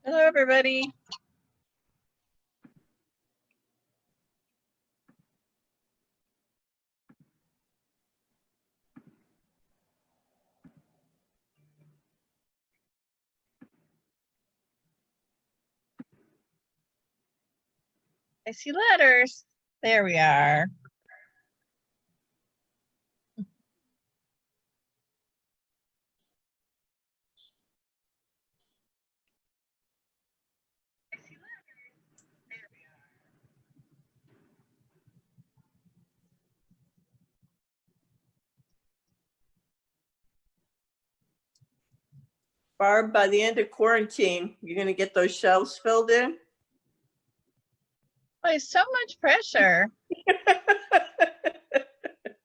Hello, everybody. I see letters. There we are. Barb, by the end of quarantine, you're going to get those shelves filled in? Oh, so much pressure. I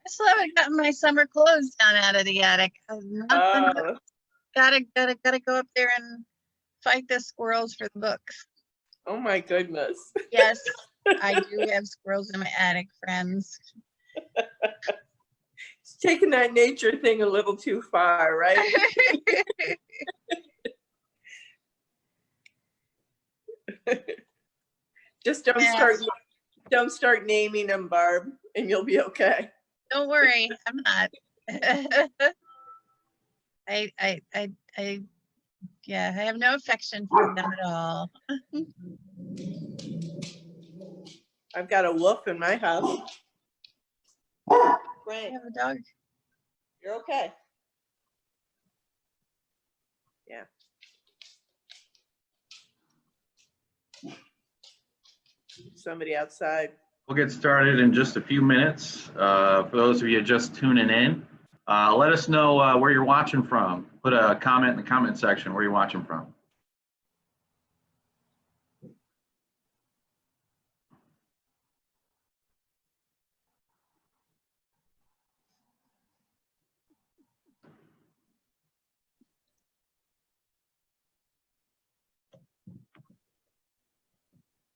still haven't gotten my summer clothes down out of the attic. Gotta go up there and fight the squirrels for the books. Oh my goodness. Yes, I do have squirrels in my attic, friends. It's taking that nature thing a little too far, right? Just don't start naming them, Barb, and you'll be okay. Don't worry, I'm not. Yeah, I have no affection for them at all. I've got a wolf in my house. Great. I have a dog. You're okay. Yeah. Somebody outside. We'll get started in just a few minutes. For those of you just tuning in, let us know where you're watching from. Put a comment in the comment section where you're watching from.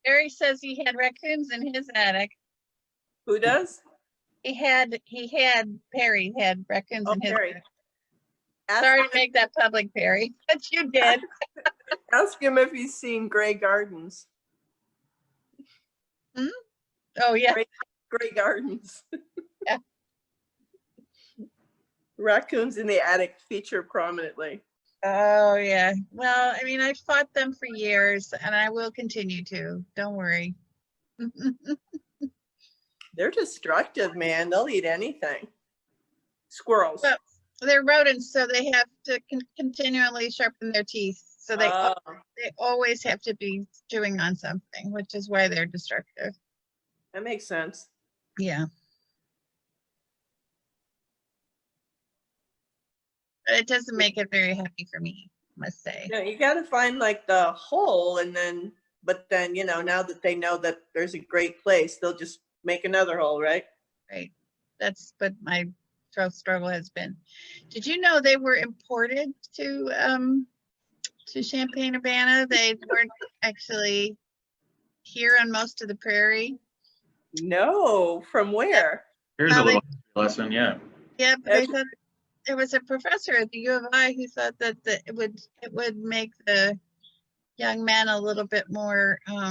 Barry says he had raccoons in his attic. Who does? Perry had raccoons in his Perry. attic. Sorry to make that public, Perry, but you did. Ask him if he's seen Gray Gardens. Hmm? Oh, yeah. Gray Gardens. Yeah. Raccoons in the attic feature prominently. Oh, yeah. Well, I mean, I fought them for years and I will continue to. Don't worry. They're destructive, man. They'll eat anything. Squirrels. Well, they're rodents, so they have to continually sharpen their teeth. So they always have to be chewing on something, which is why they're destructive. That makes sense. Yeah. But it doesn't make it very happy for me, I must say. No, you got to find like the hole, and then, but then, you know, now that they know that there's a great place, they'll just make another hole, right? Right. That's what my struggle has been. Did you know they were imported to Champaign-Urbana? They weren't actually here on most of the prairie. No, from where? Here's a little lesson, yeah. Yeah, but they thought there was a professor at the U of I who thought that it would make the young men a little bit more a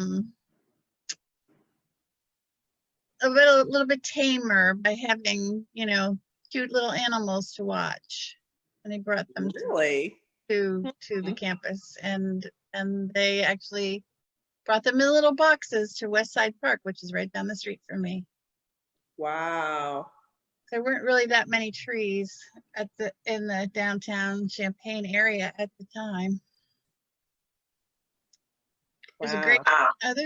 little bit tamer by having, you know, cute little animals to watch. And he brought them to the campus, and they actually brought them in little boxes to West Side Park, which is right down the street from me. Wow. There weren't really that many trees in the downtown Champaign area at the time. There's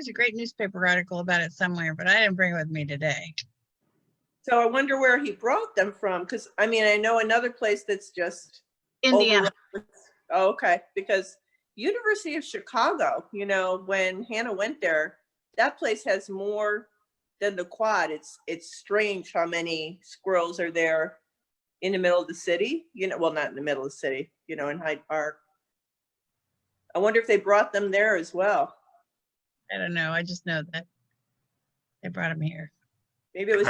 a great newspaper article about it somewhere, but I didn't bring it with me today. So I wonder where he brought them from, because I mean, I know another place that's just Indiana. Oh, okay, because University of Chicago, you know, when Hannah went there, that place has more than the quad. It's strange how many squirrels are there in the middle of the city. You know, well, not in the middle of the city, you know, in Hyde Park. I wonder if they brought them there as well. I don't know. I just know that they brought them here. Maybe it was.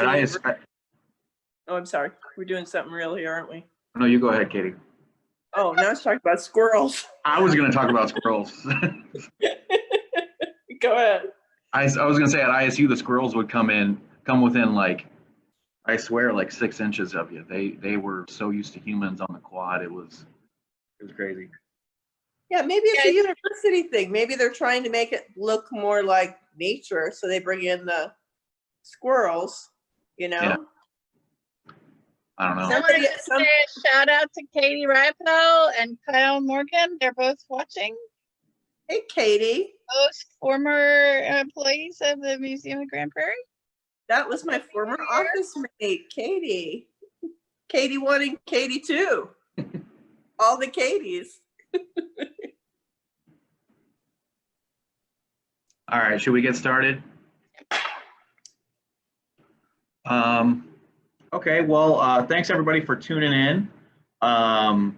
Oh, I'm sorry. We're doing something real here, aren't we? No, you go ahead, Katie. Oh, now it's talking about squirrels. I was going to talk about squirrels. Go ahead. I was going to say at ISU, the squirrels would come within like, I swear, like 6 inches of you. They were so used to humans on the quad. It was crazy. Yeah, maybe it's a university thing. Maybe they're trying to make it look more like nature, so they bring in the squirrels, you know? Yeah. I don't know. Someone just say a shout out to Katie Ripo and Kyle Morgan. They're both watching. Hey, Katie. Both former employees of the Museum of Grand Prairie. That was my former office mate, Katie. Katie 1 and Katie 2. All the Katies. All right, should we get started? Okay, well, thanks everybody for tuning in. We're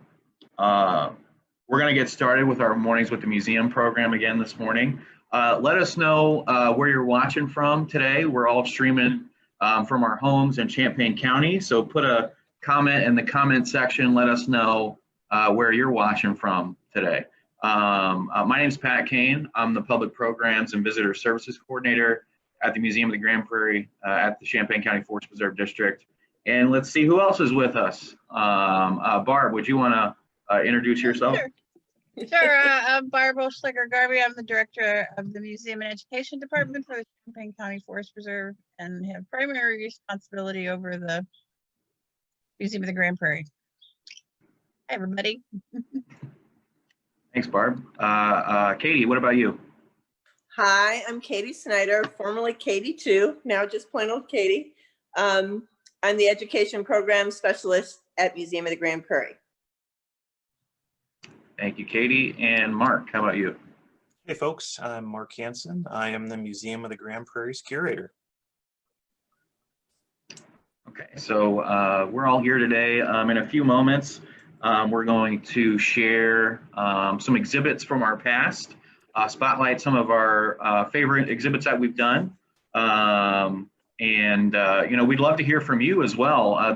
going to get started with our Mornings with the Museum program again this morning. Let us know where you're watching from today. We're all streaming from our homes in Champaign County, so put a comment in the comment section. Let us know where you're watching from today. My name is Pat Kane. I'm the Public Programs and Visitor Services Coordinator at the Museum of the Grand Prairie at the Champaign County Forest Preserve District. And let's see who else is with us. Barb, would you want to introduce yourself? Sure. I'm Barbara Schlicker-Garvey. I'm the Director of the Museum and Education Department for the Champaign County Forest Preserve and have primary responsibility over the Museum of the Grand Prairie. Hi, everybody. Thanks, Barb. Katie, what about you? Hi, I'm Katie Snyder, formerly Katie 2, now just plain old Katie. I'm the Education Program Specialist at Museum of the Grand Prairie. Thank you, Katie. And Mark, how about you? Hey folks, I'm Mark Hansen. I am the Museum of the Grand Prairie's curator. Okay, so we're all here today. In a few moments, we're going to share some exhibits from our past, spotlight some of our favorite exhibits that we've done. You know, we'd love to hear from you as well.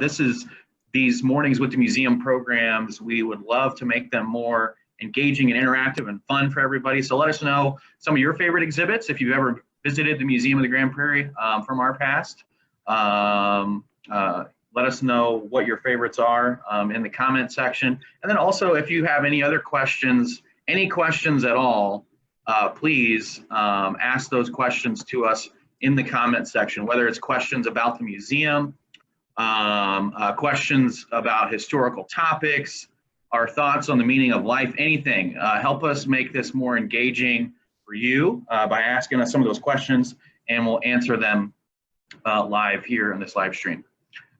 These Mornings with the Museum programs, we would love to make them more engaging and interactive and fun for everybody. So let us know some of your favorite exhibits if you've ever visited the Museum of the Grand Prairie from our past. Let us know what your favorites are in the comment section. And then also if you have any other questions, any questions at all, please ask those questions to us in the comment section, whether it's questions about the museum, questions about historical topics, our thoughts on the meaning of life, anything. Help us make this more engaging for you by asking us some of those questions, and we'll answer them live here in this live stream.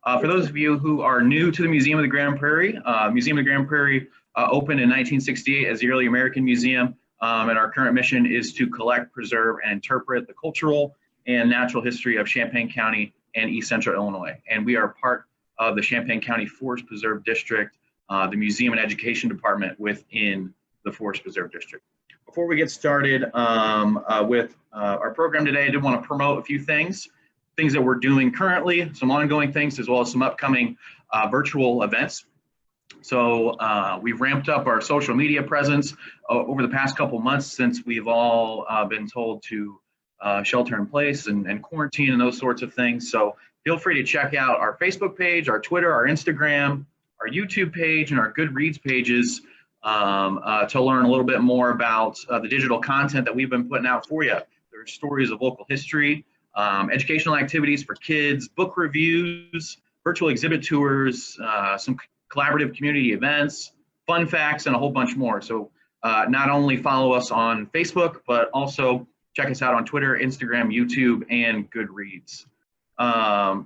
For those of you who are new to the Museum of the Grand Prairie, Museum of the Grand Prairie opened in 1968 as the early American museum, and our current mission is to collect, preserve, and interpret the cultural and natural history of Champaign County and East Central Illinois. And we are part of the Champaign County Forest Preserve District, the Museum and Education Department within the Forest Preserve District. Before we get started with our program today, I did want to promote a few things that we're doing currently, some ongoing things, as well as some upcoming virtual events. So we've ramped up our social media presence over the past couple months since we've all been told to shelter in place and quarantine and those sorts of things. So feel free to check out our Facebook page, our Twitter, our Instagram, our YouTube page, and our Goodreads pages to learn a little bit more about the digital content that we've been putting out for you. There's stories of local history, educational activities for kids, book reviews, virtual exhibit tours, some collaborative community events, fun facts, and a whole bunch more. So not only follow us on Facebook, but also check us out on Twitter, Instagram, YouTube, and Goodreads.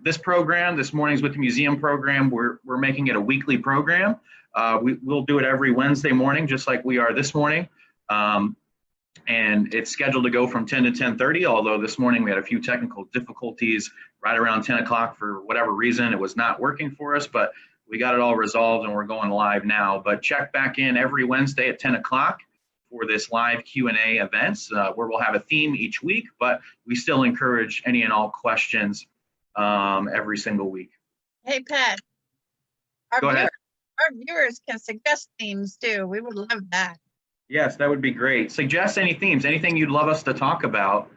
This program, this Mornings with the Museum program, we're making it a weekly program. We'll do it every Wednesday morning, just like we are this morning. And it's scheduled to go from 10 to 10:30, although this morning we had a few technical difficulties right around 10 o'clock for whatever reason. It was not working for us, but we got it all resolved and we're going live now. But check back in every Wednesday at 10 o'clock for this live Q&A events where we'll have a theme each week, but we still encourage any and all questions every single week. Hey, Pat. Go ahead. our viewers can suggest themes too. We would love that. Yes, that would be great. Suggest any themes, anything you'd love us to talk about.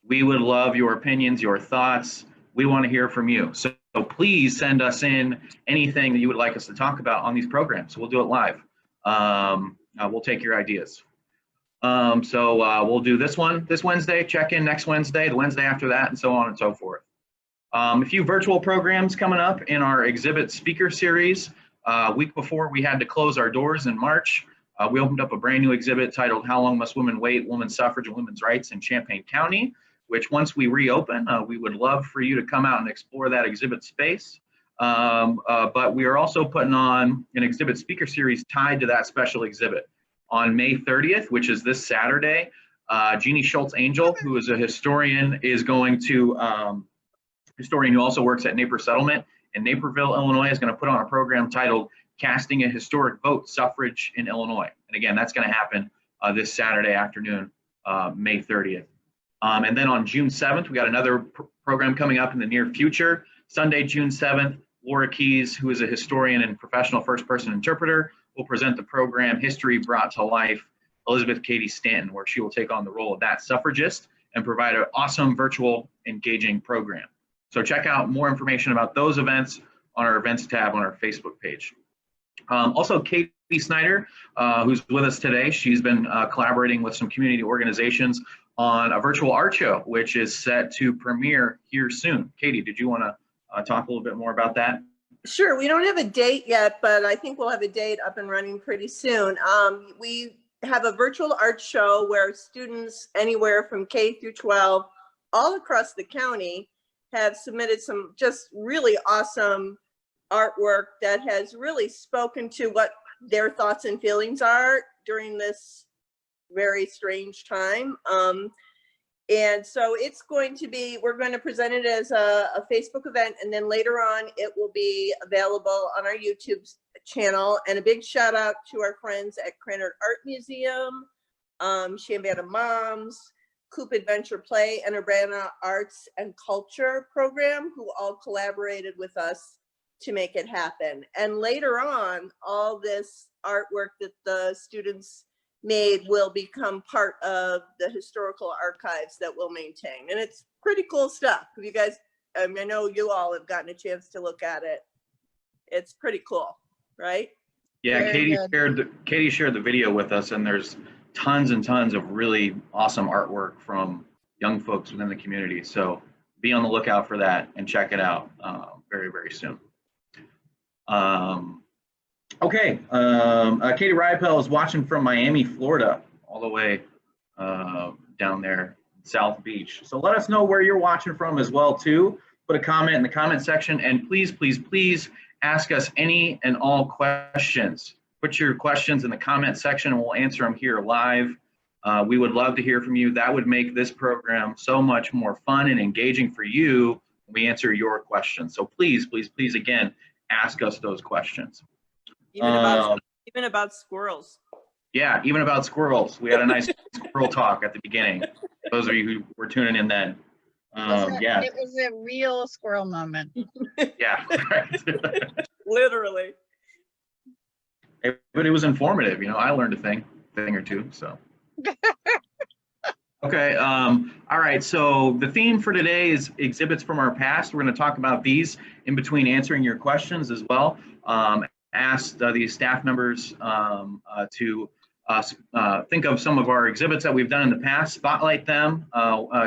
We would love your opinions, your thoughts. We want to hear from you. So please send us in anything that you would like us to talk about on these programs. We'll do it live. We'll take your ideas. We'll do this one this Wednesday, check in next Wednesday, the Wednesday after that, and so on and so forth. A few virtual programs coming up in our exhibit speaker series. Week before we had to close our doors in March, we opened up a brand new exhibit titled How Long Must Women Wait? Women's Suffrage and Women's Rights in Champaign County, which once we reopen, we would love for you to come out and explore that exhibit space. But we are also putting on an exhibit speaker series tied to that special exhibit. On May 30th, which is this Saturday, Jeannie Schultz-Angel, who is a historian, is going to, historian who also works at Napier Settlement in Naperville, Illinois, is going to put on a program titled Casting a Historic Vote, Suffrage in Illinois. And again, that's going to happen this Saturday afternoon, May 30th. And then on June 7th, we got another program coming up in the near future. Sunday, June 7th, Laura Keys, who is a historian and professional first-person interpreter, will present the program History Brought to Life, Elizabeth Cady Stanton, where she will take on the role of that suffragist and provide an awesome virtual engaging program. So check out more information about those events on our events tab on our Facebook page. Also, Katie Snyder, who's with us today, she's been collaborating with some community organizations on a virtual art show, which is set to premiere here soon. Katie, did you want to talk a little bit more about that? Sure. We don't have a date yet, but I think we'll have a date up and running pretty soon. We have a virtual art show where students anywhere from K through 12 all across the county have submitted some just really awesome artwork that has really spoken to what their thoughts and feelings are during this very strange time. And so it's going to be, we're going to present it as a Facebook event, and then later on it will be available on our YouTube channel. And a big shout out to our friends at Cranard Art Museum, Chambana Moms, Coop Adventure Play, and Urbana Arts and Culture Program, who all collaborated with us to make it happen. And later on, all this artwork that the students made will become part of the historical archives that we'll maintain. And it's pretty cool stuff. If you guys, I know you all have gotten a chance to look at it. It's pretty cool, right? Yeah, Katie shared the video with us, and there's tons and tons of really awesome artwork from young folks within the community. So be on the lookout for that and check it out very, very soon. Okay, Katie Riepel is watching from Miami, Florida, all the way down there, South Beach. So let us know where you're watching from as well, too. Put a comment in the comment section, and please, please, please ask us any and all questions. Put your questions in the comment section, and we'll answer them here live. We would love to hear from you. That would make this program so much more fun and engaging for you when we answer your questions. So please, please, please, again, ask us those questions. Even about squirrels. Yeah, even about squirrels. We had a nice squirrel talk at the beginning. Those of you who were tuning in then. Yeah. It was a real squirrel moment. Yeah, right. Literally. But it was informative, you know. I learned a thing or two, so. Okay, all right, so the theme for today is exhibits from our past. We're going to talk about these in between answering your questions as well. Asked the staff members to think of some of our exhibits that we've done in the past, spotlight them,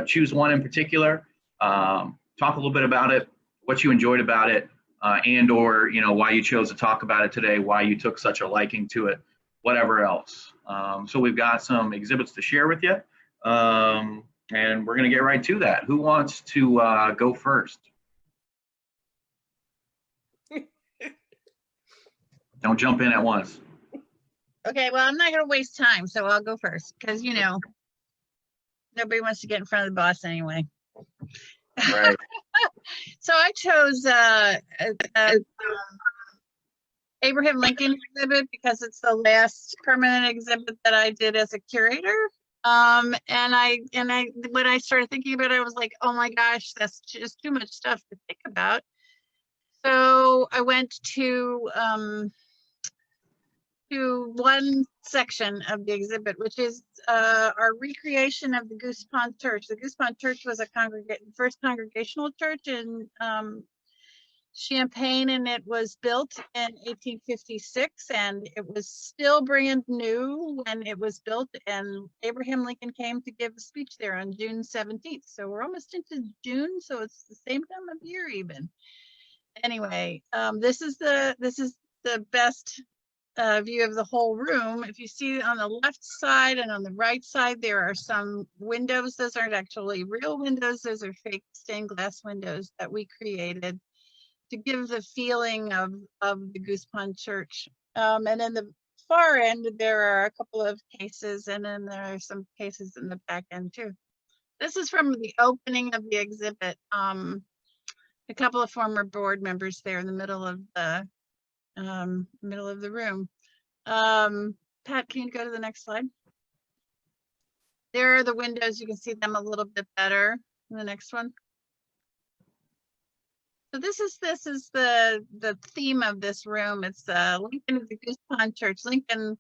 choose one in particular, talk a little bit about it, what you enjoyed about it, and or why you chose to talk about it today, why you took such a liking to it, whatever else. So we've got some exhibits to share with you, and we're going to get right to that. Who wants to go first? Don't jump in at once. Okay, well, I'm not going to waste time, so I'll go first because, nobody wants to get in front of the boss anyway. Right. So I chose Abraham Lincoln exhibit because it's the last permanent exhibit that I did as a curator. And when I started thinking about it, I was like, oh my gosh, that's just too much stuff to think about. So I went to one section of the exhibit, which is our recreation of the Goose Pond Church. The Goose Pond Church was a first congregational church in Champaign, and it was built in 1856, and it was still brand new when it was built, and Abraham Lincoln came to give a speech there on June 17th. So we're almost into June, so it's the same time of year even. Anyway, this is the best view of the whole room. If you see on the left side and on the right side, there are some windows. Those aren't actually real windows. Those are fake stained glass windows that we created to give the feeling of the Goose Pond Church. And in the far end, there are a couple of cases, and then there are some cases in the back end too. This is from the opening of the exhibit. A couple of former board members there in the middle of the room. Pat, can you go to the next slide? There are the windows. You can see them a little bit better in the next one. So this is the theme of this room. It's Lincoln of the Goose Pond Church. Lincoln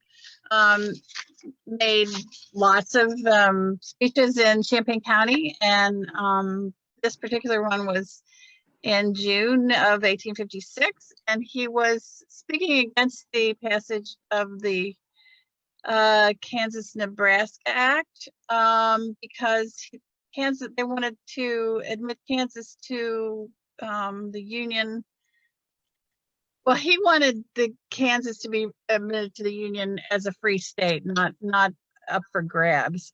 made lots of speeches in Champaign County, and this particular one was in June of 1856, and he was speaking against the passage of the Kansas-Nebraska Act because they wanted to admit Kansas to the Union. Well, he wanted the Kansas to be admitted to the Union as a free state, not up for grabs.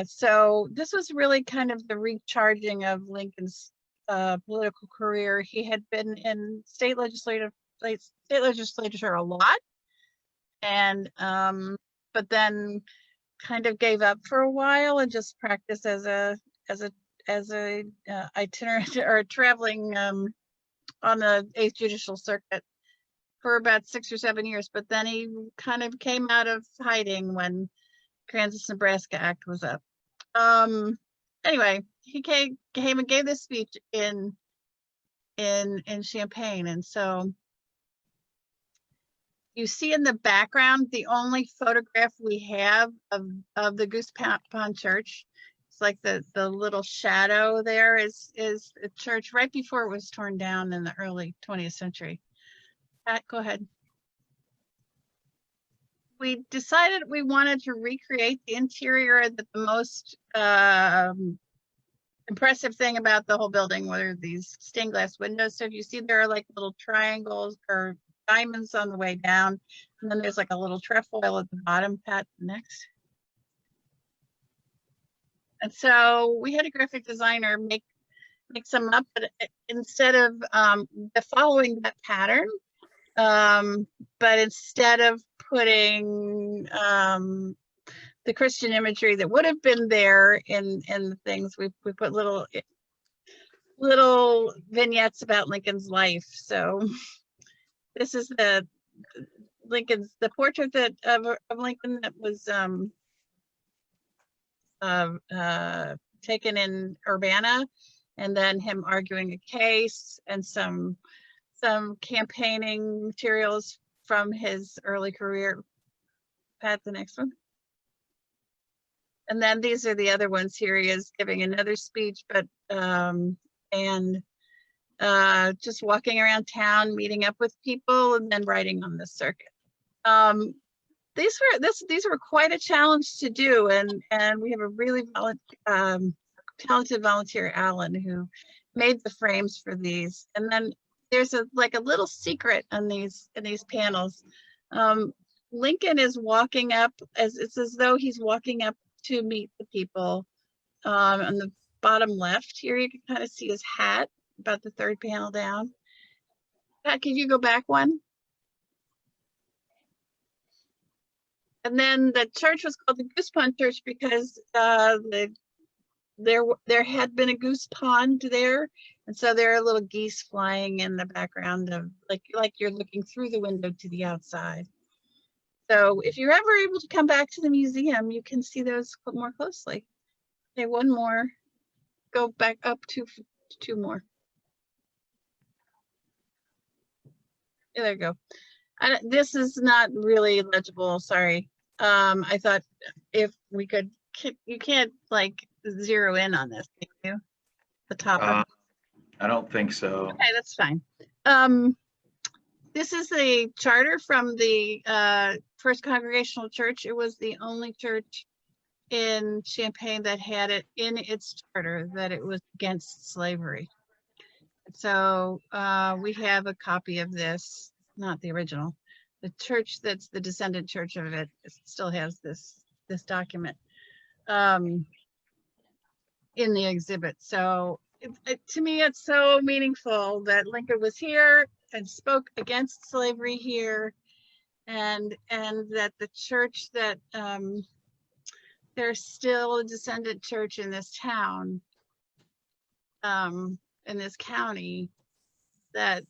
So this was really kind of the recharging of Lincoln's political career. He had been in state legislature a lot, and but then kind of gave up for a while and just practiced as a itinerant or traveling on the 8th Judicial Circuit for about 6 or 7 years. But then he kind of came out of hiding when Kansas-Nebraska Act was up. Anyway, he came and gave this speech in Champaign, and so you see in the background the only photograph we have of the Goose Pond Church. It's like the little shadow there is a church right before it was torn down in the early 20th century. Pat, go ahead. We decided we wanted to recreate the interior. That the most impressive thing about the whole building were these stained glass windows. So if you see, there are like little triangles or diamonds on the way down, and then there's like a little trefoil at the bottom. Pat, next. And so we had a graphic designer make some up, but instead of following that pattern, but instead of putting the Christian imagery that would have been there in the things, we put little vignettes about Lincoln's life. So this is the portrait of Lincoln that was taken in Urbana, and then him arguing a case, and some campaigning materials from his early career. Pat, the next one. And then these are the other ones here. He is giving another speech, but just walking around town, meeting up with people, and then riding on the circuit. These were quite a challenge to do, and we have a really talented volunteer, Alan, who made the frames for these. And then there's a little secret on these panels. Lincoln is walking up it's as though he's walking up to meet the people. On the bottom left here, you can kind of see his hat about the third panel down. Pat, could you go back one? And then the church was called the Goose Pond Church because there had been a goose pond there, and so there are little geese flying in the background of like you're looking through the window to the outside. So if you're ever able to come back to the museum, you can see those more closely. Okay, one more. Go back up to two more. there you go. This is not really legible, sorry. I thought if we could, you can't like zero in on this, can you? The top. I don't think so. Okay, that's fine. This is a charter from the First Congregational Church. It was the only church in Champaign that had it in its charter that it was against slavery. So we have a copy of this, not the original. The church that's the descendant church of it still has this document in the exhibit. So to me, it's so meaningful that Lincoln was here and spoke against slavery here, and that the church that there's still a descendant church in this town, in this county, that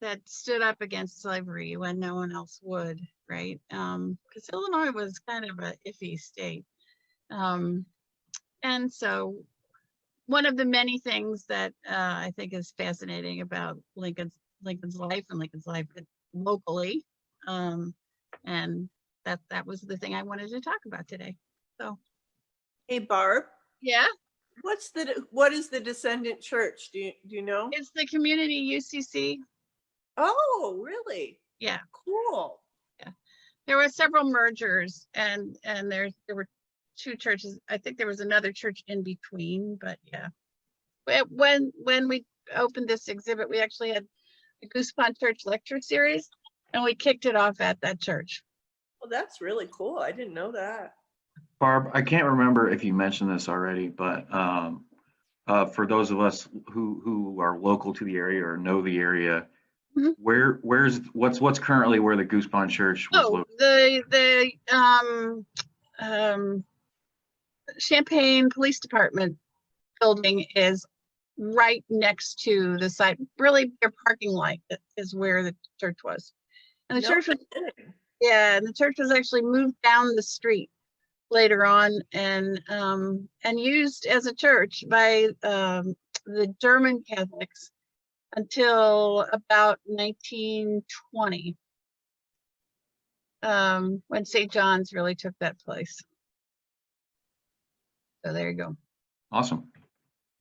that stood up against slavery when no one else would, right? Because Illinois was kind of a iffy state. And so one of the many things that I think is fascinating about Lincoln's life and Lincoln's life locally, and that was the thing I wanted to talk about today. So, Hey, Barb. yeah, What is the descendant church? Do you know? it's the community UCC. Oh, really? Yeah, Cool. yeah. There were several mergers, and there were two churches. I think there was another church in between, but yeah. When we opened this exhibit, we actually had a Goose Pond Church lecture series, and we kicked it off at that church. Well, that's really cool. I didn't know that. Barb, I can't remember if you mentioned this already, but for those of us who are local to the area or know the area, Mhm. what's currently where the Goose Pond Church was located? The Champaign Police Department building is right next to the site. Really, their parking lot is where the church was, and the church was and the church was actually moved down the street later on and used as a church by the German Catholics until about 1920, when St. John's really took that place. So there you go. Awesome.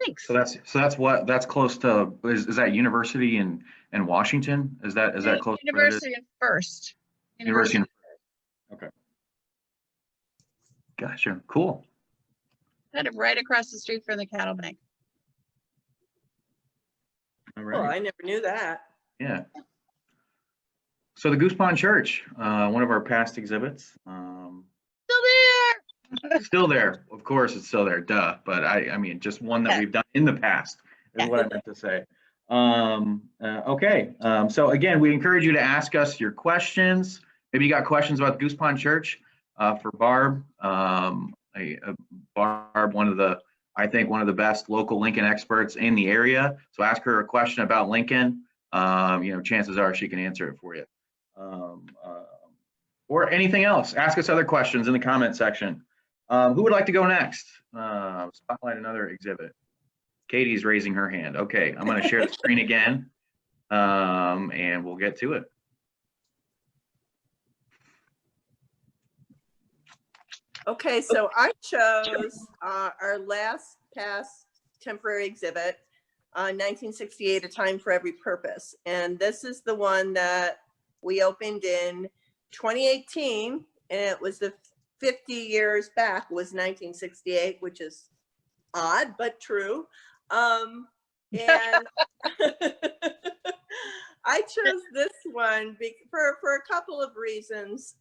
Thanks. So that's close to, is that University in Washington? Is that close? University of First. University. Okay. Gotcha. Cool. Kind of right across the street from the cattle bank. All Well, right. I never knew that. Yeah. So the Goose Pond Church, one of our past exhibits. Still there. Still there. Of course, it's still there. Duh. But I mean, just one that we've done in the past is what I meant to say. Okay. So again, we encourage you to ask us your questions. Maybe you got questions about the Goose Pond Church for Barb. Barb, I think one of the best local Lincoln experts in the area. So ask her a question about Lincoln. Chances are she can answer it for you. Or anything else. Ask us other questions in the comment section. Who would like to go next? Spotlight another exhibit. Katie's raising her hand. Okay, I'm going to share the screen again, and we'll get to it. Okay, so I chose our last past temporary exhibit, 1968, A Time for Every Purpose. And this is the one that we opened in 2018, and it was the 50 years back was 1968, which is odd, but true. And I chose this one for a couple of reasons.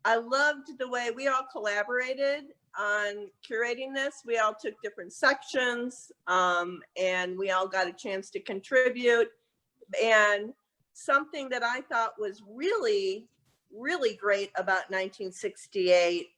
I loved the way we all collaborated on curating this. We all took different sections, and we all got a chance to contribute. And something that I thought was really, really great about 1968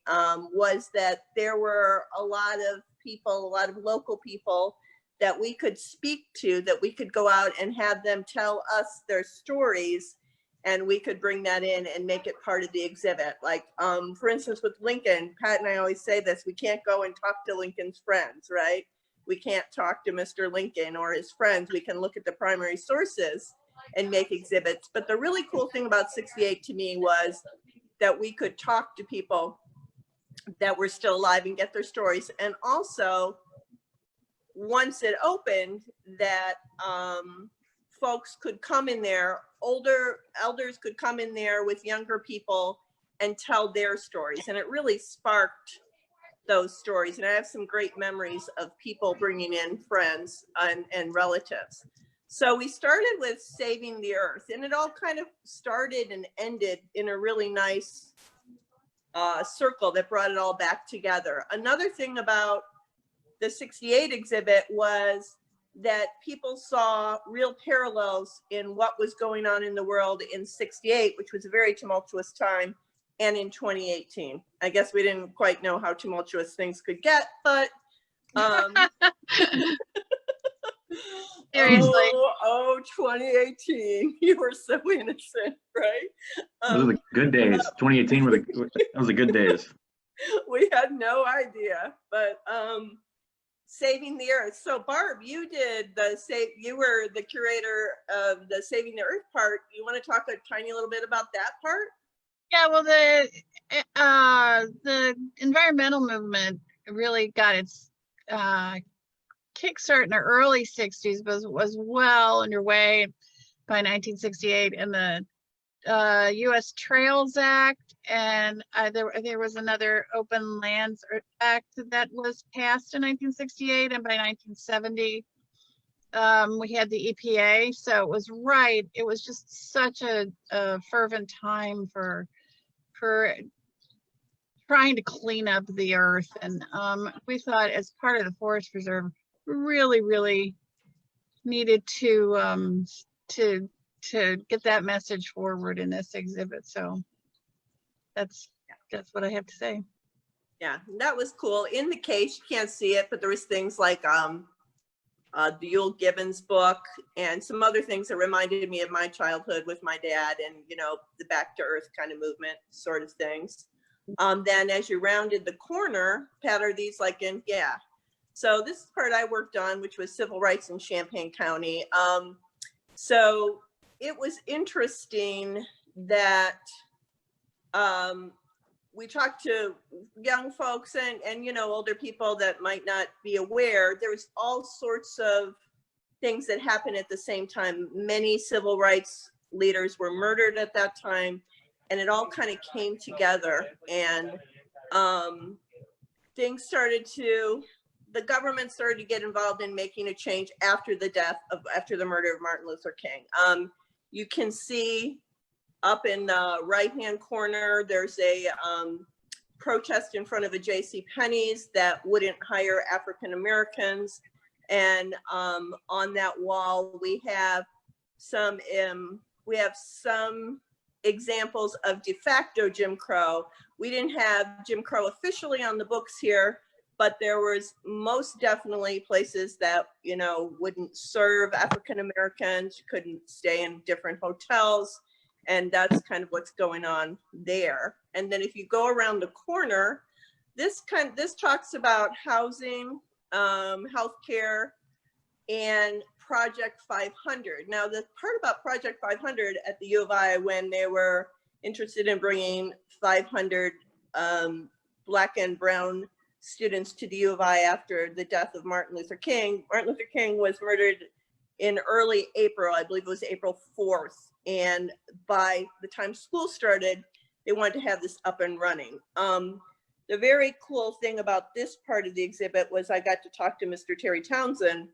was that there were a lot of people, a lot of local people that we could speak to, that we could go out and have them tell us their stories, and we could bring that in and make it part of the exhibit. Like, for instance, with Lincoln, Pat and I always say this, we can't go and talk to Lincoln's friends, right? We can't talk to Mr. Lincoln or his friends. We can look at the primary sources. and make exhibits. But the really cool thing about 68 to me was that we could talk to people that were still alive and get their stories. And also, once it opened, that folks could come in there, older elders could come in there with younger people and tell their stories. And it really sparked those stories. And I have some great memories of people bringing in friends and relatives. So we started with Saving the Earth, and it all kind of started and ended in a really nice circle that brought it all back together. Another thing about the 68 exhibit was that people saw real parallels in what was going on in the world in 68, which was a very tumultuous time, and in 2018. I guess we didn't quite know how tumultuous things could get, but Seriously. oh, 2018, you were so innocent, right? Those are the good days. 2018 those are the good days. We had no idea, but Saving the Earth. So Barb, you were the curator of the Saving the Earth part. You want to talk a tiny little bit about that part? Yeah, well, the environmental movement really got its kickstart in the early 60s, but was well underway by 1968 in the U.S. Trails Act, and there was another Open Lands Act that was passed in 1968, and by 1970 we had the EPA. So it was just such a fervent time for trying to clean up the earth, and we thought as part of the forest preserve really needed to get that message forward in this exhibit. So that's what I have to say. Yeah, that was cool. In the case, you can't see it, but there was things like the Yule Gibbons book and some other things that reminded me of my childhood with my dad, and the back to earth kind of movement sort of things. Then as you rounded the corner, Pat, are these like in, yeah. So this is the part I worked on, which was civil rights in Champaign County. So it was interesting that we talked to young folks and older people that might not be aware. There was all sorts of things that happened at the same time. Many civil rights leaders were murdered at that time, and it all kind of came together, and the government started to get involved in making a change after the murder of Martin Luther King. You can see up in the right-hand corner, there's a protest in front of a J.C. Penney's that wouldn't hire African Americans. And on that wall, we have some examples of de facto Jim Crow. We didn't have Jim Crow officially on the books here, but there was most definitely places that, wouldn't serve African Americans. You couldn't stay in different hotels. And that's kind of what's going on there. And then if you go around the corner, this talks about housing, healthcare, and Project 500. Now, the part about Project 500 at the U of I, when they were interested in bringing 500 Black and brown students to the U of I after the death of Martin Luther King. Martin Luther King was murdered in early April. I believe it was April 4th. And by the time school started, they wanted to have this up and running. The very cool thing about this part of the exhibit was I got to talk to Mr. Terry Townsend,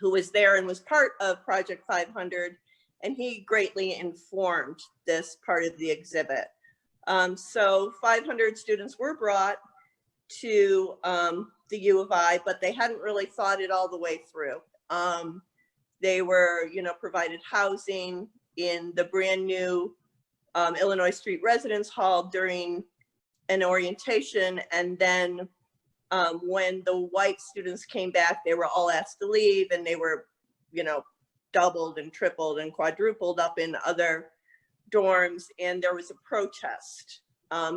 who was there and was part of Project 500, and he greatly informed this part of the exhibit. So 500 students were brought to the U of I, but they hadn't really thought it all the way through. They were, provided housing in the brand new Illinois Street Residence Hall during an orientation. And then when the white students came back, they were all asked to leave, and they were, doubled and tripled and quadrupled up in other dorms, and there was a protest.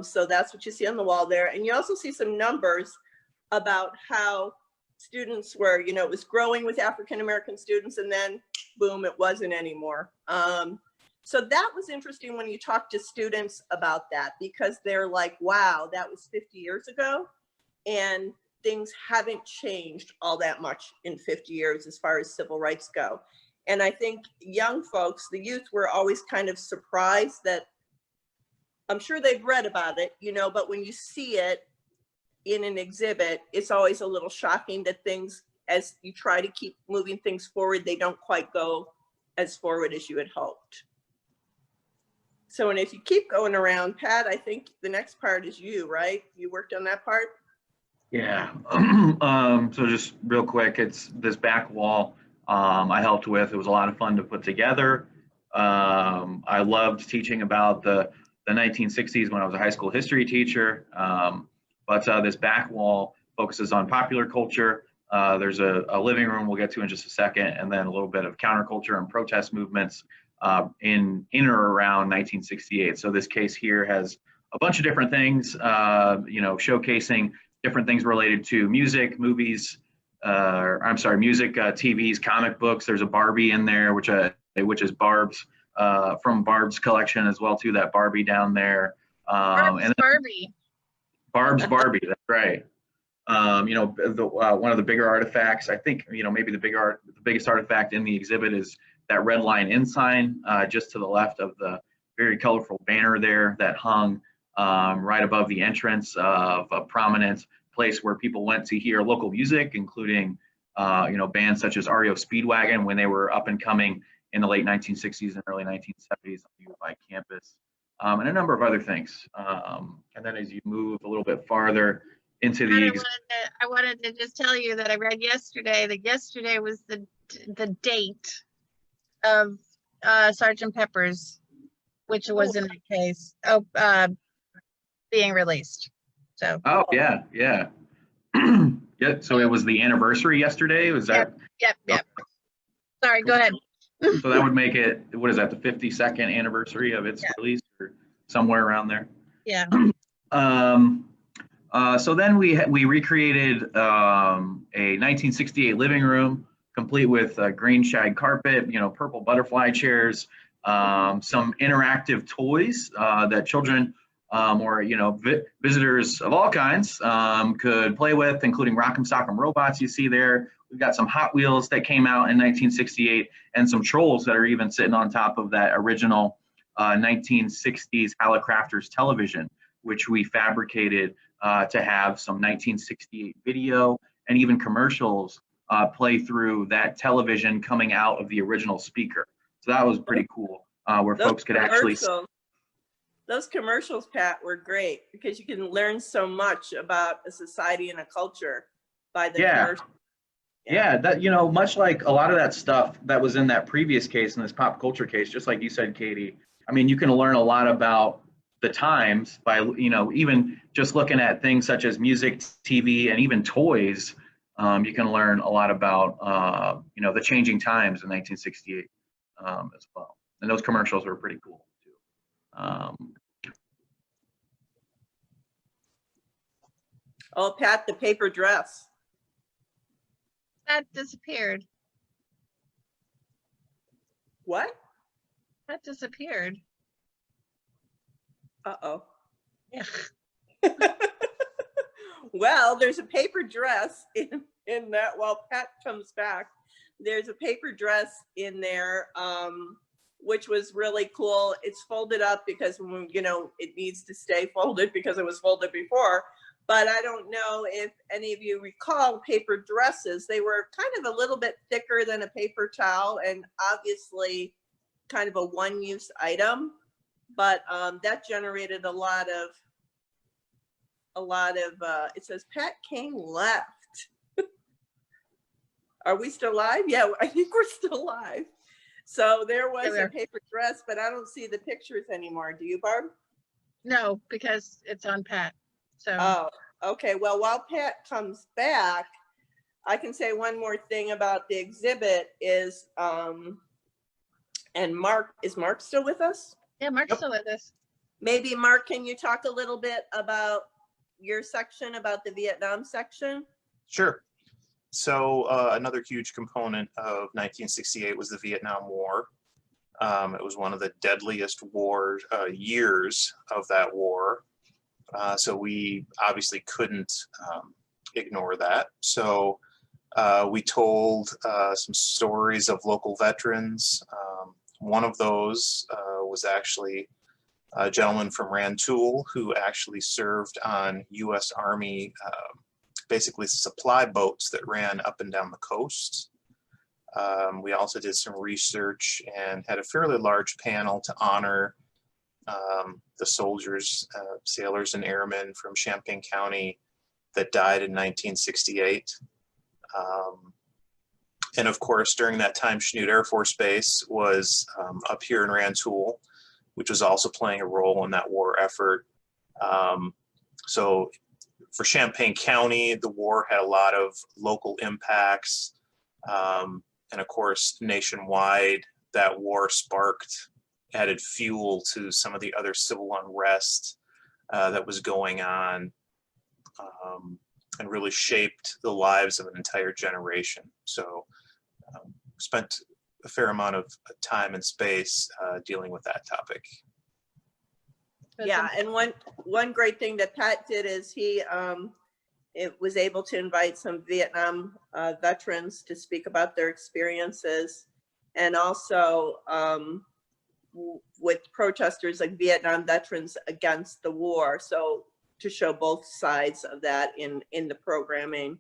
So that's what you see on the wall there. And you also see some numbers about how students were, you know, it was growing with African-American students, and then boom, it wasn't anymore. So that was interesting when you talk to students about that, because they're like, wow, that was 50 years ago. And things haven't changed all that much in 50 years as far as civil rights go. And I think young folks, the youth, were always kind of surprised that, I'm sure they've read about it, you know, but when you see it in an exhibit, it's always a little shocking that things, as you try to keep moving things forward, they don't quite go as forward as you had hoped. So, and if you keep going around, Pat, I think the next part is you, right? You worked on that part? Yeah. So just real quick, it's this back wall I helped with. It was a lot of fun to put together. I loved teaching about the 1960s when I was a high school history teacher. But this back wall focuses on popular culture. There's a living room we'll get to in just a second, and then a little bit of counterculture and protest movements in or around 1968. So this case here has a bunch of different things, you know, showcasing different things related to music, movies, I'm sorry, music, TVs, comic books. There's a Barbie in there, which is Barb's, from Barb's collection as well too, that Barbie down there. Barb's Barbie. Barb's Barbie, that's right. You know, one of the bigger artifacts, I think, you know, maybe the biggest artifact in the exhibit is that red line in sign, just to the left of the very colorful banner there that hung right above the entrance of a prominent place where people went to hear local music, including you know, bands such as REO Speedwagon when they were up and coming in the late 1960s and early 1970s on the U of I campus, and a number of other things. And then as you move a little bit farther into the I wanted to just tell you that I read yesterday that yesterday was the date of Sergeant Pepper's, which was in the case, being released. So. Oh yeah, yeah. Yeah, so it was the anniversary yesterday. Was that? Yep. Sorry, go ahead. So that would make it, what is that, the 52nd anniversary of its release, or somewhere around there? Yeah. So then we recreated a 1968 living room, complete with green shag carpet, you know, purple butterfly chairs, some interactive toys that children or, you know, visitors of all kinds could play with, including Rock'em Sock'em robots you see there. We've got some Hot Wheels that came out in 1968 and some Trolls that are even sitting on top of that original 1960s Hallicrafters television, which we fabricated to have some 1968 video and even commercials play through that television coming out of the original speaker. So that was pretty cool, where folks could actually. Those commercials, Pat, were great because you can learn so much about a society and a culture by the commercials. Yeah, that, you know, much like a lot of that stuff that was in that previous case, in this pop culture case, just like you said, Katie, I mean, you can learn a lot about the times by, you know, even just looking at things such as music, TV, and even toys. You can learn a lot about, you know, the changing times in 1968 as well. And those commercials were pretty cool too. Oh, Pat, the paper dress. That disappeared. What? That disappeared. Uh-oh. Yeah. Well, there's a paper dress in that while Pat comes back. There's a paper dress in there, which was really cool. It's folded up because, you know, it needs to stay folded because it was folded before. But I don't know if any of you recall paper dresses. They were kind of a little bit thicker than a paper towel and obviously kind of a one-use item. But that generated a lot of, it says Pat King left. Are we still live? Yeah, I think we're still live. So there was a paper dress, but I don't see the pictures anymore. Do you, Barb? No, because it's on Pat. So. Oh, okay. Well, while Pat comes back, I can say one more thing about the exhibit is, and Mark, is Mark still with us? Yeah, Mark's still with us. Maybe Mark, can you talk a little bit about your section, about the Vietnam section? Sure. So another huge component of 1968 was the Vietnam War. It was one of the deadliest years of that war. So we obviously couldn't ignore that. So we told some stories of local veterans. One of those was actually a gentleman from Rantoul who actually served on U.S. Army basically supply boats that ran up and down the coast. We also did some research and had a fairly large panel to honor the soldiers, sailors and airmen from Champaign County that died in 1968. And of course, during that time, Chanute Air Force Base was up here in Rantoul, which was also playing a role in that war effort. So for Champaign County, the war had a lot of local impacts. And of course, nationwide, that war added fuel to some of the other civil unrest that was going on, and really shaped the lives of an entire generation. So spent a fair amount of time and space dealing with that topic. Yeah, and one great thing that Pat did is he was able to invite some Vietnam veterans to speak about their experiences, and also with protesters like Vietnam veterans against the war. So to show both sides of that in the programming.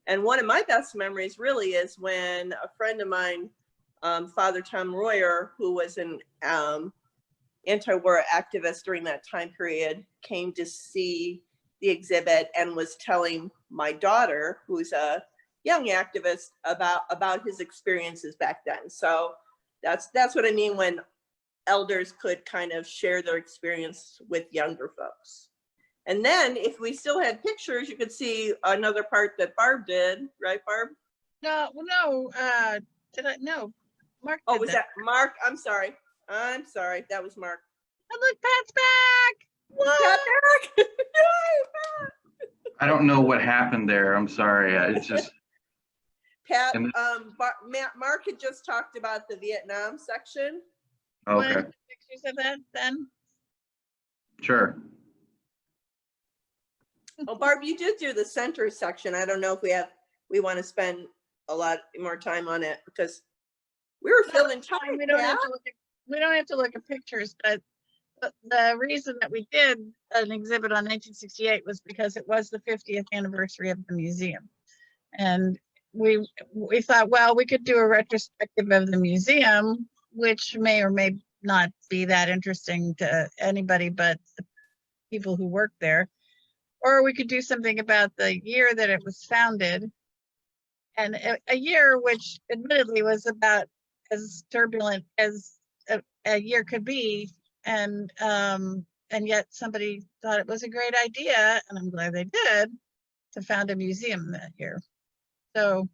And one of my best memories really is when a friend of mine, Father Tom Royer, who was an anti-war activist during that time period, came to see the exhibit and was telling my daughter, who's a young activist, about his experiences back then. So that's what I mean when elders could kind of share their experience with younger folks. And then if we still had pictures, you could see another part that Barb did, right, Barb? No, did I? No, Mark. Oh, did was that Mark? I'm sorry. That was Mark. Oh, look, Pat's back. What? Pat back? Yay, Pat. I don't know what happened there. I'm sorry. It's just Pat, Mark had just talked about the Vietnam section. okay. Want pictures of that then? Sure. Oh, Barb, you did do the center section. I don't know if we want to spend a lot more time on it because we were feeling time. We don't have to look at pictures, but the reason that we did an exhibit on 1968 was because it was the 50th anniversary of the museum, and we thought, well, we could do a retrospective of the museum, which may or may not be that interesting to anybody but the people who work there. Or we could do something about the year that it was founded, and a year which admittedly was about as turbulent as a year could be, and yet somebody thought it was a great idea, and I'm glad they did, to found a museum that year. So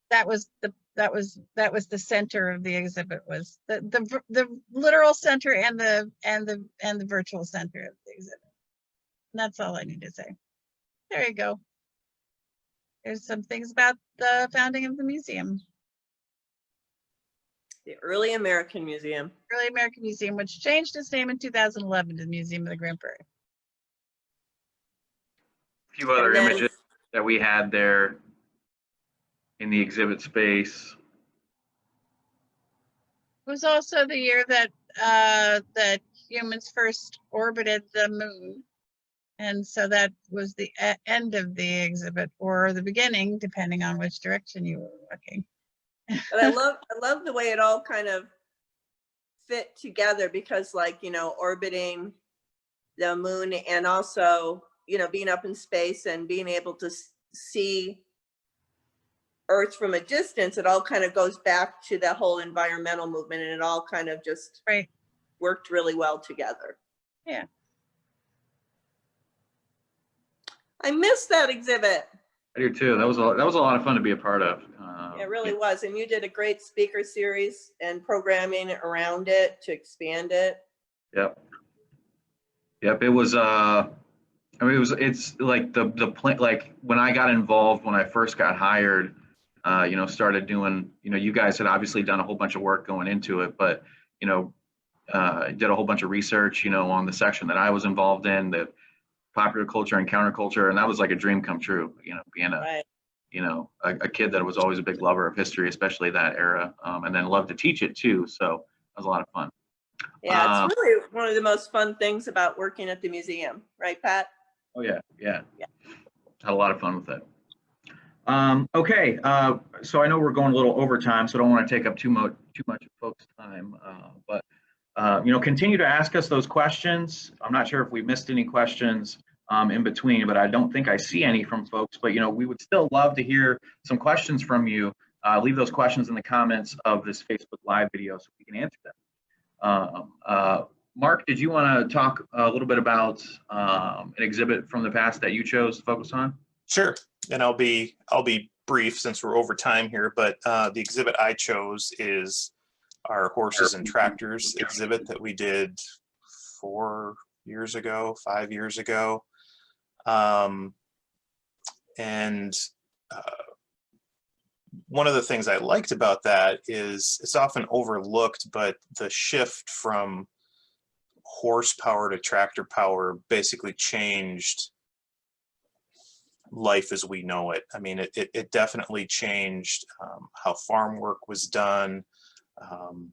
that was the center of the exhibit, was the literal center and the virtual center of the exhibit. And that's all I need to say. There you go. There's some things about the founding of the museum. The Early American Museum. Early American Museum, which changed its name in 2011 to the Museum of the Grand Prairie. A few other images that we had there in the exhibit space. It was also the year that that humans first orbited the moon, and so that was the end of the exhibit, or the beginning, depending on which direction you were looking. But I love the way it all kind of fit together, because, like, you know, orbiting the moon and also, you know, being up in space and being able to see Earth from a distance, it all kind of goes back to the whole environmental movement, and it all kind of just worked really well together. Yeah. I missed that exhibit. I do too. That was a lot of fun to be a part of. It really was, and you did a great speaker series and programming around it to expand it. Yep. It was I mean, it's like the plan, like when I got involved, when I first got hired, started doing, you guys had obviously done a whole bunch of work going into it, but, you know, did a whole bunch of research, on the section that I was involved in, the popular culture and counterculture. And that was like a dream come true, being Right. a kid that was always a big lover of history, especially that era. And then loved to teach it too. So it was a lot of fun. Yeah, it's really one of the most fun things about working at the museum, right, Pat? Oh yeah. Yeah. Had a lot of fun with it. Okay, so I know we're going a little overtime, so I don't want to take up too much of folks' time. But continue to ask us those questions. I'm not sure if we missed any questions in between, but I don't think I see any from folks. But we would still love to hear some questions from you. Leave those questions in the comments of this Facebook Live video so we can answer them. Mark, did you want to talk a little bit about an exhibit from the past that you chose to focus on? Sure, and I'll be brief since we're over time here, but the exhibit I chose is our horses and tractors exhibit that we did 4 years ago, 5 years ago. One of the things I liked about that is it's often overlooked, but the shift from horsepower to tractor power basically changed life as we know it. I mean, it definitely changed how farm work was done,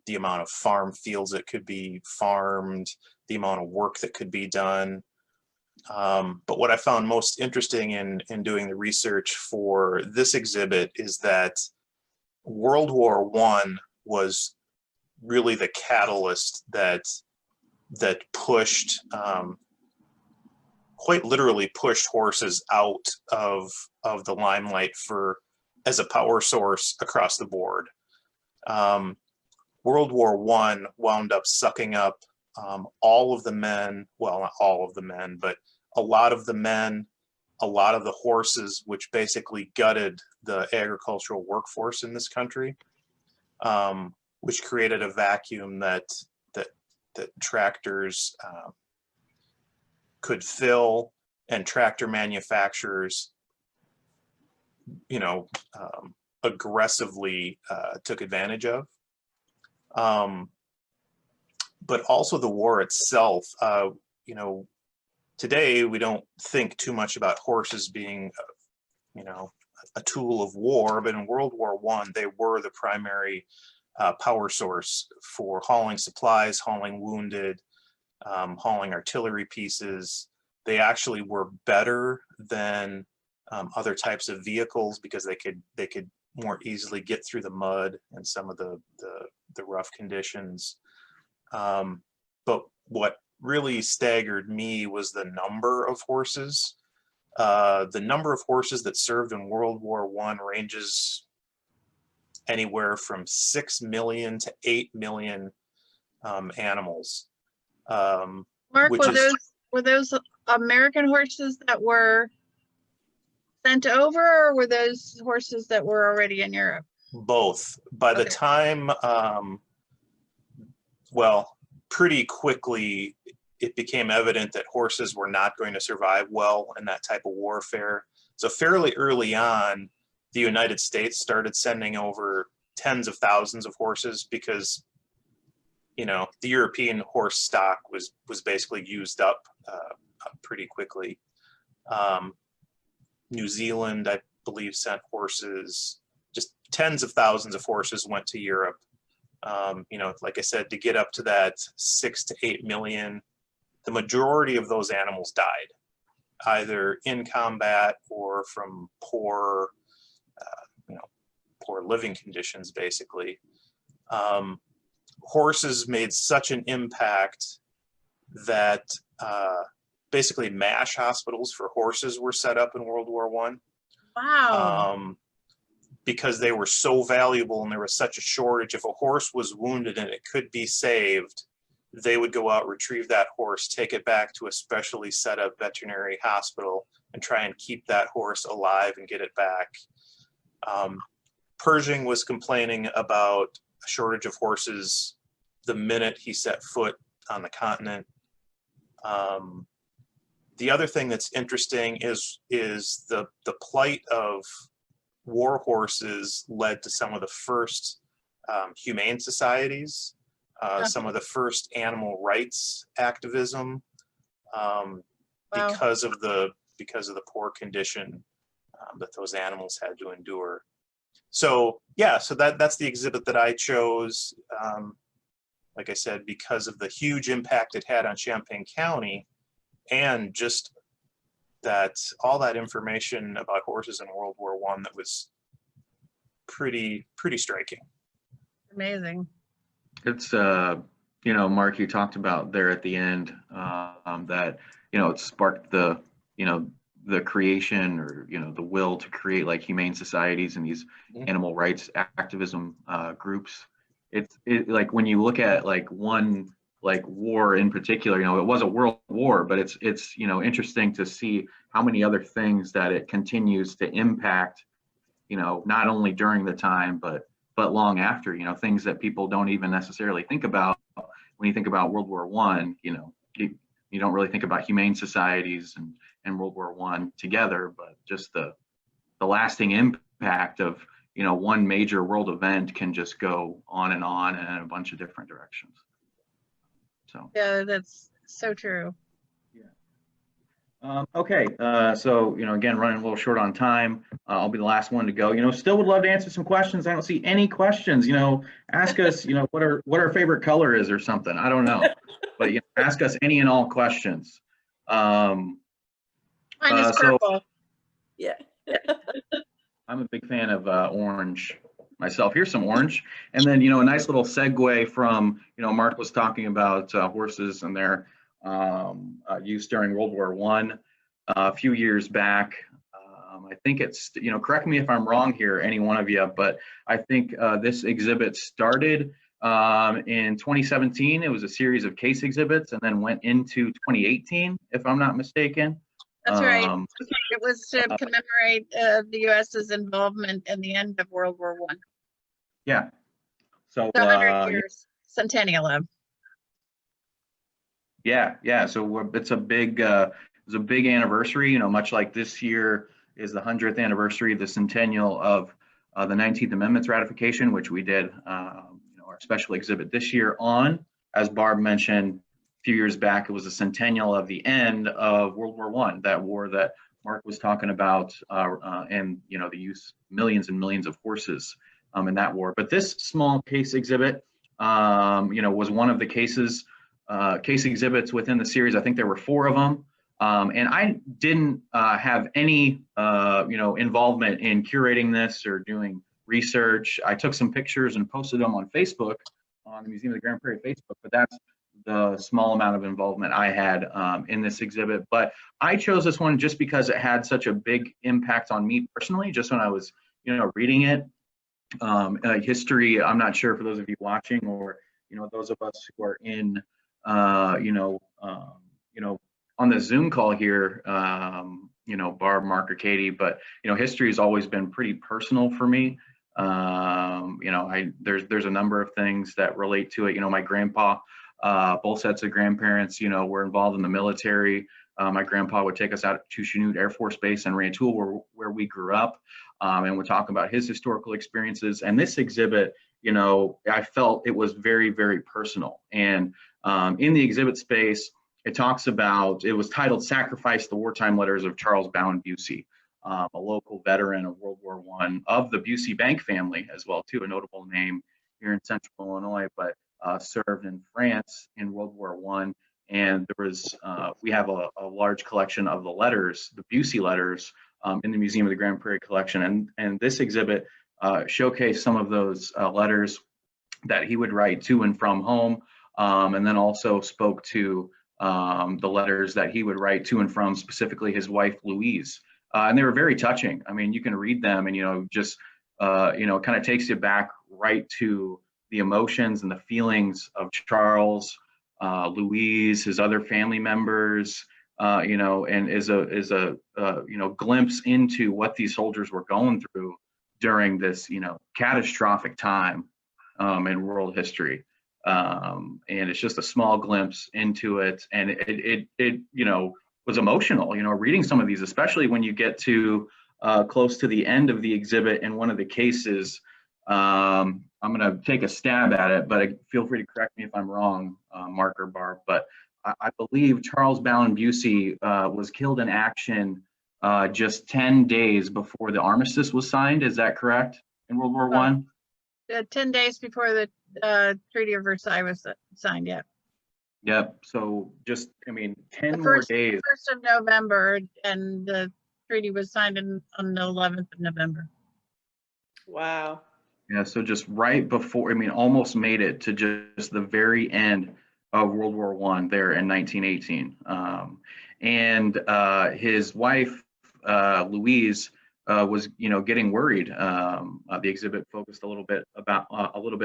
the amount of farm fields that could be farmed, the amount of work that could be done. But what I found most interesting in doing the research for this exhibit is that World War I was really the catalyst that pushed, quite literally pushed horses out of the limelight as a power source across the board. World War I wound up sucking up all of the men, well, not all of the men, but a lot of the men, a lot of the horses, which basically gutted the agricultural workforce in this country, which created a vacuum that tractors could fill, and tractor manufacturers, aggressively took advantage of. But also the war itself, today we don't think too much about horses being, a tool of war, but in World War I, they were the primary power source for hauling supplies, hauling wounded, hauling artillery pieces. They actually were better than other types of vehicles because they could more easily get through the mud and some of the rough conditions. But what really staggered me was the number of horses. The number of horses that served in World War I ranges anywhere from 6 million to 8 million animals. Mark, were those American horses that were sent over, or were those horses that were already in Europe? Both. By the time, pretty quickly, it became evident that horses were not going to survive well in that type of warfare. So fairly early on, the United States started sending over tens of thousands of horses because, the European horse stock was basically used up pretty quickly. New Zealand, I believe, sent horses. Just tens of thousands of horses went to Europe. Like I said, to get up to that 6 to 8 million, the majority of those animals died, either in combat or from poor living conditions, basically. Horses made such an impact that basically MASH hospitals for horses were set up in World War I. Wow. Because they were so valuable and there was such a shortage. If a horse was wounded and it could be saved, they would go out, retrieve that horse, take it back to a specially set up veterinary hospital and try and keep that horse alive and get it back. Pershing was complaining about a shortage of horses the minute he set foot on the continent. The other thing that's interesting is the plight of war horses led to some of the first humane societies, some of the first animal rights activism, Wow. because of the poor condition that those animals had to endure. So yeah, so that's the exhibit that I chose. Like I said, because of the huge impact it had on Champaign County, and just that all that information about horses in World War I that was pretty striking. Amazing. It's you know, Mark, you talked about there at the end that, you know, it sparked the, you know, the creation, or, you know, the will to create like humane societies and these animal rights activism groups. It's like when you look at like one like war in particular, you know, it was a world war, but it's you know, interesting to see how many other things that it continues to impact, you know, not only during the time, but long after, you know, things that people don't even necessarily think about when you think about World War I. You know, you don't really think about humane societies and World War I together, but just the lasting impact of, you know, one major world event can just go on and in a bunch of different directions. So Yeah, that's so true. okay, so, you know, again, running a little short on time. I'll be the last one to go. You know, still would love to answer some questions. I don't see any questions. You know, ask us, you know, what our favorite color is or something. I don't know, but you know, ask us any and all questions. Mine is So purple. Yeah. I'm a big fan of orange myself. Here's some orange, and then, you know, a nice little segue from, you know, Mark was talking about horses and their use during World War I a few years back. I think it's, you know, correct me if I'm wrong here, any one of you, but I think this exhibit started in 2017. It was a series of case exhibits and then went into 2018, if I'm not mistaken. That's right. It was to commemorate the U.S.'s involvement in the end of World War I. Yeah. So The 100 years centennial of. yeah. So it's a big anniversary. You know, much like this year is the 100th anniversary of the centennial of the 19th Amendment's ratification, which we did, you know, our special exhibit this year on. As Barb mentioned, a few years back, it was the centennial of the end of World War I, that war that Mark was talking about, and, you know, the use millions and millions of horses in that war. But this small case exhibit, you know, was one of the case exhibits within the series. I think there were 4 of them. And I didn't have any, you know, involvement in curating this or doing research. I took some pictures and posted them on Facebook, on the Museum of the Grand Prairie Facebook, but that's the small amount of involvement I had in this exhibit. But I chose this one just because it had such a big impact on me personally, just when I was, you know, reading it. History, I'm not sure for those of you watching, or, you know, those of us who are in, you know, on the Zoom call here, you know, Barb, Mark, or Katie, but, you know, history has always been pretty personal for me. You know, there's a number of things that relate to it. You know, my grandpa, both sets of grandparents, you know, were involved in the military. My grandpa would take us out to Chanute Air Force Base and Rantoul, where we grew up, and would talk about his historical experiences. And this exhibit, you know, I felt it was very, very personal. And in the exhibit space, it talks about, it was titled "Sacrifice: The Wartime Letters of Charles Bowen Busey," a local veteran of World War I, of the Busey Bank family as well, too, a notable name here in Central Illinois, but served in France in World War I. And there was, we have a large collection of the letters, the Busey letters, in the Museum of the Grand Prairie collection. And this exhibit showcased some of those letters that he would write to and from home, and then also spoke to the letters that he would write to and from specifically his wife, Louise. And they were very touching. I mean, you can read them and, you know, just, you know, it kind of takes you back right to the emotions and the feelings of Charles, Louise, his other family members, you know, and is a you know, glimpse into what these soldiers were going through during this, you know, catastrophic time in world history. And it's just a small glimpse into it, and it you know, was emotional, reading some of these, especially when you get to close to the end of the exhibit in one of the cases. I'm going to take a stab at it, but feel free to correct me if I'm wrong, Mark or Barb, but I believe Charles Ballin Busey was killed in action just 10 days before the armistice was signed. Is that correct? In World War I? 10 days before the Treaty of Versailles was signed, yeah. Yep. So just, 10 The more first, days. 1st of November, and the treaty was signed on the 11th of November. Wow. Yeah. So just right before, almost made it to just the very end of World War I there in 1918. And his wife, Louise, was getting worried. The exhibit focused a little bit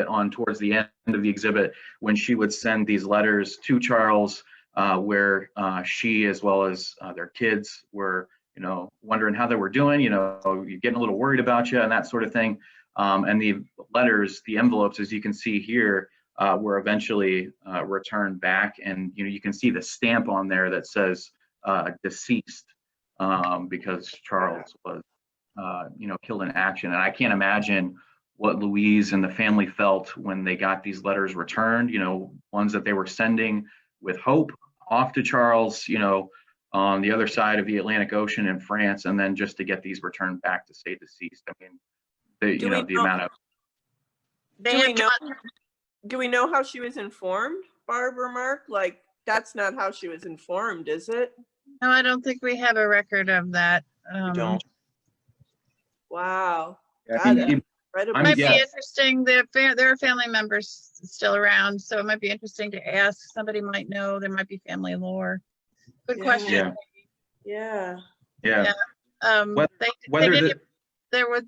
on towards the end of the exhibit when she would send these letters to Charles, where she, as well as their kids, were wondering how they were doing. You're getting a little worried about you and that sort of thing. And the letters, the envelopes, as you can see here, were eventually returned back, and you can see the stamp on there that says deceased, because Charles was killed in action. And I can't imagine what Louise and the family felt when they got these letters returned, ones that they were sending with hope off to Charles, on the other side of the Atlantic Ocean in France, and then just to get these returned back to say deceased. The amount of. Do we know how she was informed, Barb or Mark? Like, that's not how she was informed, is it? No, I don't think we have a record of that. We don't. Wow. It might be interesting. There are family members still around, so it might be interesting to ask. Somebody might know. There might be family lore. Good question. Yeah. Yeah.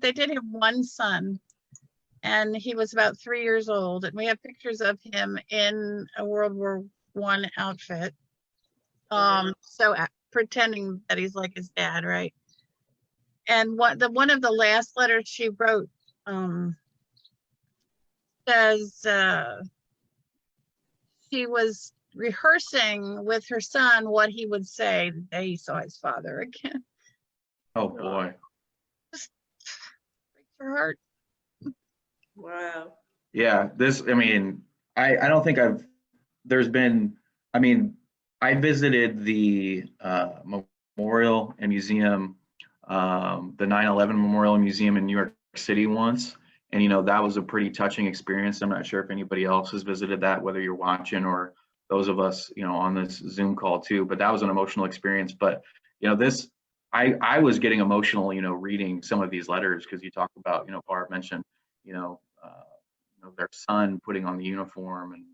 They did have one son, and he was about 3 years old, and we have pictures of him in a World War I outfit. So pretending that he's like his dad, right? And one of the last letters she wrote says she was rehearsing with her son what he would say the day he saw his father again. Oh boy. Just breaks her heart. Wow. Yeah, I don't think I visited the memorial and museum, the 9/11 Memorial and Museum in New York City once. And, that was a pretty touching experience. I'm not sure if anybody else has visited that, whether you're watching or those of us, on this Zoom call too, but that was an emotional experience. But, I was getting emotional, reading some of these letters, because you talk about, Barb mentioned, their son putting on the uniform and,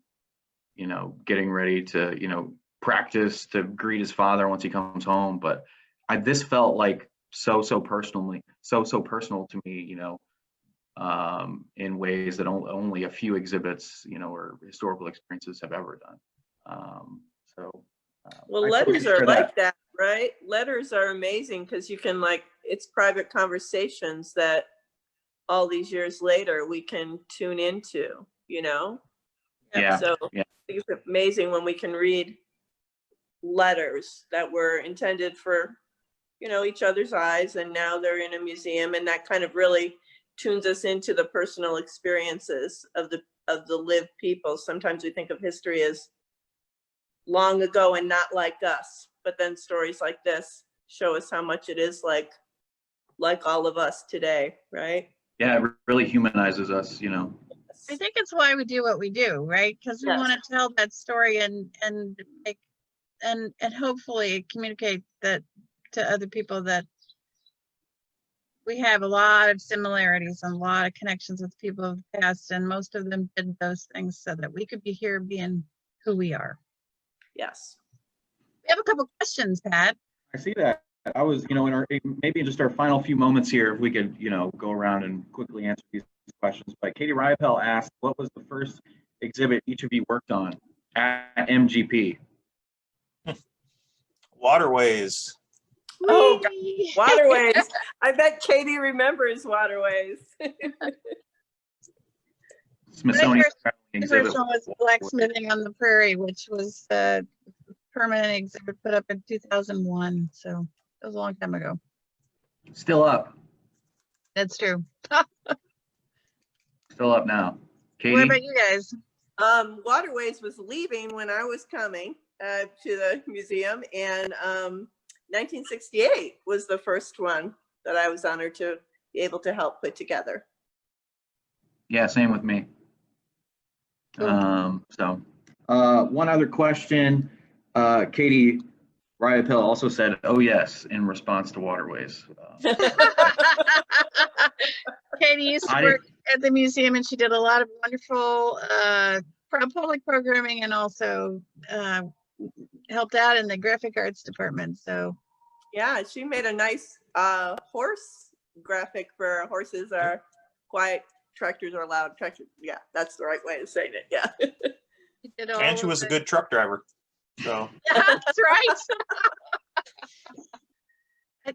getting ready to, practice to greet his father once he comes home. But this felt like so personal to me, in ways that only a few exhibits, or historical experiences have ever done. Well, letters are like that, right? Letters are amazing because you can, it's private conversations that all these years later we can tune into, Yeah. So yeah. I think it's amazing when we can read letters that were intended for, each other's eyes, and now they're in a museum, and that kind of really tunes us into the personal experiences of the lived people. Sometimes we think of history as long ago and not like us, but then stories like this show us how much it is like all of us today, right? Yeah, it really humanizes us, I think it's why we do what we do, right? Because we want to tell that story and make and hopefully communicate that to other people, that we have a lot of similarities and a lot of connections with people of the past, and most of them did those things so that we could be here being who we are. Yes. We have a couple questions, Pat. I see that. I was, maybe in just our final few moments here, if we could, go around and quickly answer these questions. But Katie Ryapel asked, what was the first exhibit each of you worked on at MGP? Waterways. Oh, Waterways. I bet Katie remembers Waterways. Smithsonian The first one was blacksmithing on the Prairie, which was permanent exhibit put up in 2001, so it was a long time ago. Still up. That's true. Still up now. What Katie? about you guys? Waterways was leaving when I was coming to the museum, and 1968 was the first one that I was honored to be able to help put together. Yeah, same with me. Cool. One other question. Katie Ryapel also said, "Oh yes," in response to Waterways. Katie used to I work at the museum, and she did a lot of wonderful public programming, and also helped out in the graphic arts department. So Yeah, she made a nice horse graphic for horses are quiet, tractors are loud. Tractors, yeah, that's the right way to say it. Yeah. she did all And she of was a it. good truck driver. So That's right.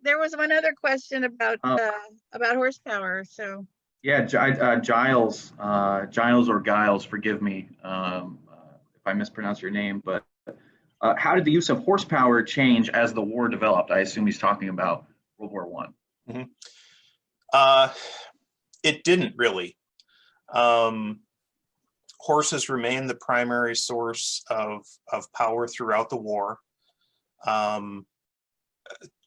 There was one other question about horsepower. So Yeah, Giles or Giles, forgive me if I mispronounce your name, but how did the use of horsepower change as the war developed? I assume he's talking about World War One. it didn't really. Horses remained the primary source of power throughout the war.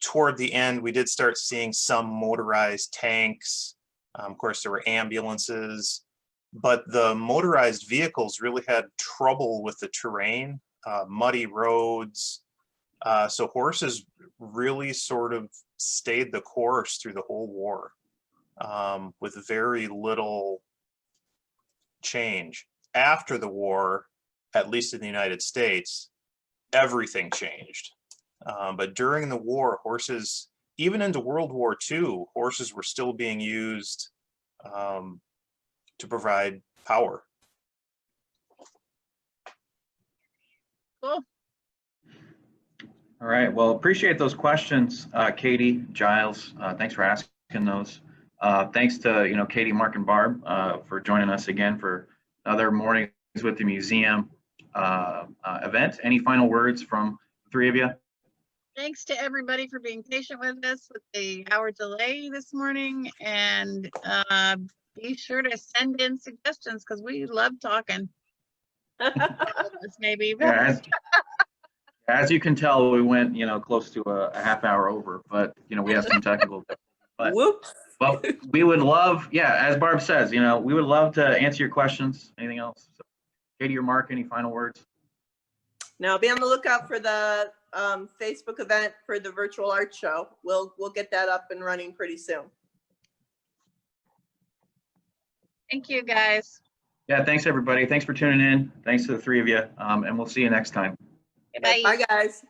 Toward the end, we did start seeing some motorized tanks. Of course, there were ambulances, but the motorized vehicles really had trouble with the terrain, muddy roads. So horses really sort of stayed the course through the whole war, with very little change. After the war, at least in the United States, everything changed. But during the war, horses, even into World War II, horses were still being used to provide power. cool. All right. Well, appreciate those questions, Katie, Giles. Thanks for asking those. Thanks to Katie, Mark, and Barb for joining us again for another Mornings with the Museum event. Any final words from the three of you? Thanks to everybody for being patient with us with the hour delay this morning, and be sure to send in suggestions because we love talking. Maybe. Yeah, as you can tell, we went close to a half hour over, but we have some technical difficulties. Whoops. But we would love, as Barb says, we would love to answer your questions. Anything else? So, Katie or Mark, any final words? Now be on the lookout for the Facebook event for the virtual art show. We'll get that up and running pretty soon. Thank you, guys. Yeah, thanks everybody. Thanks for tuning in. Thanks to the three of you, and we'll see you next time. Bye. Bye, guys.